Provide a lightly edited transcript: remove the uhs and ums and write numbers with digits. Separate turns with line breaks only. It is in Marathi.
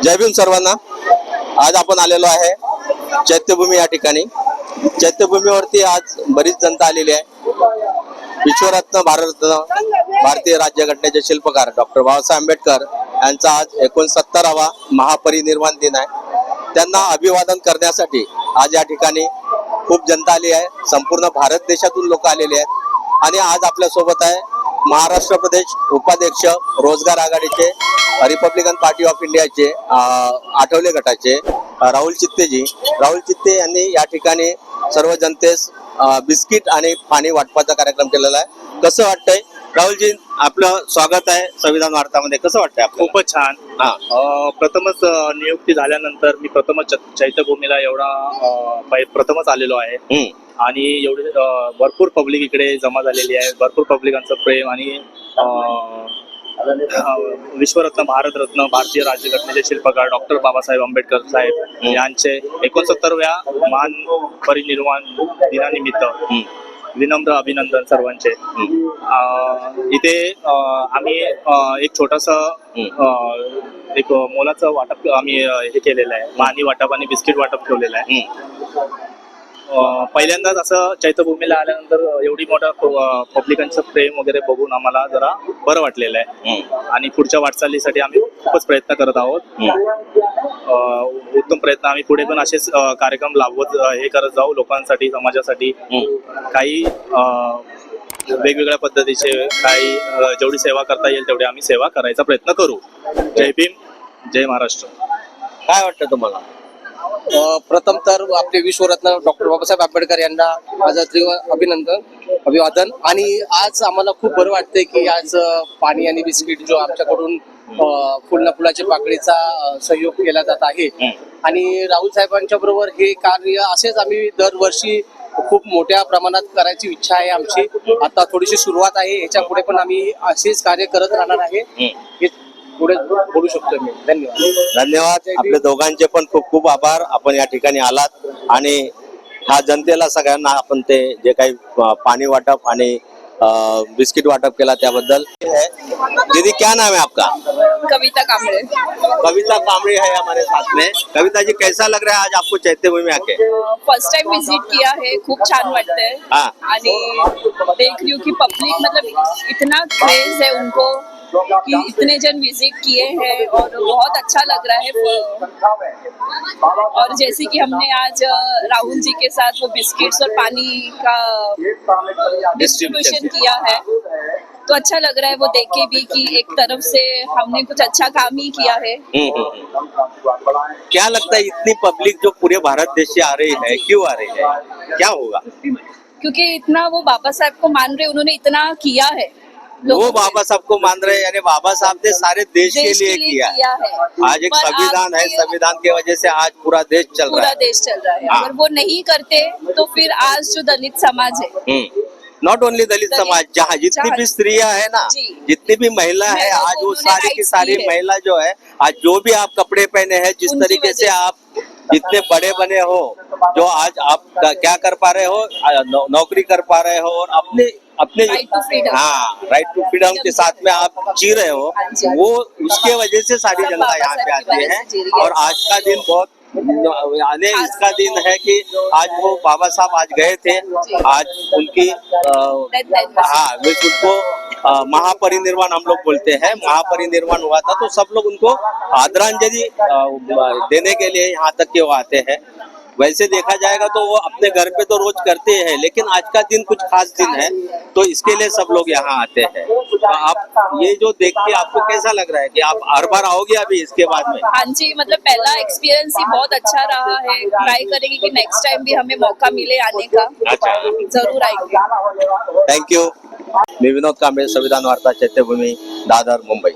जय भीम सर्वांना. आज आपण आलेलो आहे चैत्यभूमी या ठिकाणी. चैत्यभूमीवरती आज बरीच जनता आलेली आहे. विश्वरत्न भारतरत्न भारतीय राज्यघटनेचे शिल्पकार डॉक्टर बाबासाहेब आंबेडकर यांचा आज 69वा महापरिनिर्वाण दिन आहे. त्यांना अभिवादन करण्यासाठी आज या ठिकाणी खूप जनता आली आहे. संपूर्ण भारत देशातून लोक आलेले आहेत आणि आज आपल्या सोबत आहे महाराष्ट्र प्रदेश उपाध्यक्ष रोजगार आघाडीचे रिपब्लिकन पार्टी ऑफ इंडियाचे आठवले गटाचे राहुल चित्तेजी. राहुल चित्ते यांनी या ठिकाणी सर्व जनतेस बिस्किट आणि पाणी वाटपाचा कार्यक्रम केलेला आहे. कसं वाटतंय राहुलजी? आपलं स्वागत आहे संविधान वार्तामध्ये. कसं वाटतंय आपल्याला?
खूपच छान. प्रथमच नियुक्ती झाल्यानंतर मी प्रथमच चैत्यभूमीला प्रथमच आलेलो आहे आणि एवढे भरपूर पब्लिक इकडे जमा झालेली आहे. भरपूर पब्लिकांचं प्रेम आणि विश्वरत्न भारतरत्न भारतीय राज्यघटनेचे शिल्पकार डॉक्टर बाबासाहेब आंबेडकर साहेब यांचे 69व्या महान परिनिर्वाण दिनानिमित्त विनम्र अभिनंदन सर्वांचे. इथे आम्ही एक छोटासा एक मोलाचं वाटप आम्ही हे केलेलं आहे. पाणी वाटप आणि बिस्किट वाटप ठेवलेलं आहे. पहिल्यांदाच असं चैत्यभूमीला आल्यानंतर एवढी मोठा पब्लिकांचं प्रेम वगैरे बघून आम्हाला जरा बरं वाटलेलं आहे आणि पुढच्या वाटचालीसाठी आम्ही खूपच प्रयत्न करत आहोत. उत्तम प्रयत्न आम्ही पुढे पण असेच कार्यक्रम हे करत जाऊ. लोकांसाठी, समाजासाठी काही वेगवेगळ्या पद्धतीचे काही जेवढी सेवा करता येईल तेवढी आम्ही सेवा करायचा प्रयत्न करू. जय भीम, जय महाराष्ट्र.
काय वाटतं तुम्हाला?
प्रथम तर आपले विश्वरत्न डॉक्टर बाबासाहेब आंबेडकर यांना माझं अभिवादन. आणि आज आम्हाला खूप बरं वाटतंय की आज पाणी आणि बिस्किट जो आमच्याकडून फुलाच्या पाकळीचा सहयोग केला जात आहे. आणि राहुल साहेबांच्या बरोबर हे कार्य असेच आम्ही दरवर्षी खूप मोठ्या प्रमाणात करायची इच्छा आहे आमची. आता थोडीशी सुरुवात आहे, ह्याच्या पुढे पण आम्ही असेच कार्य करत राहणार आहे. पुढे बोलू शकतो मी.
धन्यवाद. आपल्या दोघांचे पण खूप खूप आभार. आपण या ठिकाणी आलात आणि ह्या जनतेला सगळ्यांना आपण ते जे काही पाणी वाटप आणि बिस्किट वाटप केला त्याबद्दल. दीदी, क्या नाम है आपका?
कविता कांबळे.
कविता कांबळे है हमारे साथ में. कविता जी, कैसा लग रहा है आज आपको चैत्यभूमी में आके?
फर्स्ट टाइम विजिट किया है, खूप छान वाटतंय.
हाँ.
आणि देख रही हूँ कि पब्लिक मतलब इतना क्रेज है उनको कि इतने जन विजिट किए हैं और बहुत अच्छा लग रहा है. और जैसे कि हमने आज राहुल जी के साथ वो बिस्किट्स और पानी का डिस्ट्रीब्यूशन किया है तो अच्छा लग रहा है वो देख के भी कि एक तरफ से हमने कुछ अच्छा काम ही किया है.
क्या लगता है इतनी पब्लिक जो पूरे भारत देश से आ रही है, क्यों आ रही है? क्या होगा?
क्योंकि इतना वो बाबा साहब को मान रहे, उन्होंने इतना किया है.
वो बाबा साहब को मान रहे हैं, यानी बाबा साहब ने सारे देश के लिए किया है. आज एक संविधान है, संविधान की वजह से आज पूरा देश चल रहा है.
पूरा देश चल रहा है. अगर वो नहीं करते तो फिर आज जो दलित समाज है,
नॉट ओनली दलित समाज, जहाँ जितनी भी स्त्रियां है ना, जितनी भी महिला है, आज वो सारी की सारी महिला जो है, आज जो भी आप कपड़े पहने हैं, जिस तरीके से आप जितने बड़े बने हो, जो आज आप क्या कर पा रहे हो, नौकरी कर पा रहे हो और अपने
राइट
टू फ्रीडम के साथ में आप जी रहे हो, वो उसके वजह से सारी जनता यहाँ पे आती है. और आज का दिन बहुत इसका दिन है कि आज वो बाबा साहब आज गए थे. आज उनकी उनको महापरिनिर्वाण हम लोग बोलते हैं. महापरिनिर्वाण हुआ था तो सब लोग उनको आदरांजलि देने के लिए यहाँ तक के वो आते हैं. वैसे देखा जाएगा तो वो अपने घर पे तो रोज करते हैं, लेकिन आज का दिन कुछ खास दिन है तो इसके लिए सब लोग यहाँ आते हैं. तो आप ये जो देख के आपको कैसा लग रहा है कि आप हर बार आओगे अभी इसके बाद में?
हाँ जी, मतलब पहला एक्सपीरियंस ही बहुत अच्छा रहा है. ट्राई करेंगे कि नेक्स्ट टाइम भी हमें मौका मिले आने का.
अच्छा,
जरूर आएंगे.
थँक्यू. मी विनोद कांबळे, संविधान वार्ता, चैत्यभूमी, दादर, मुंबई.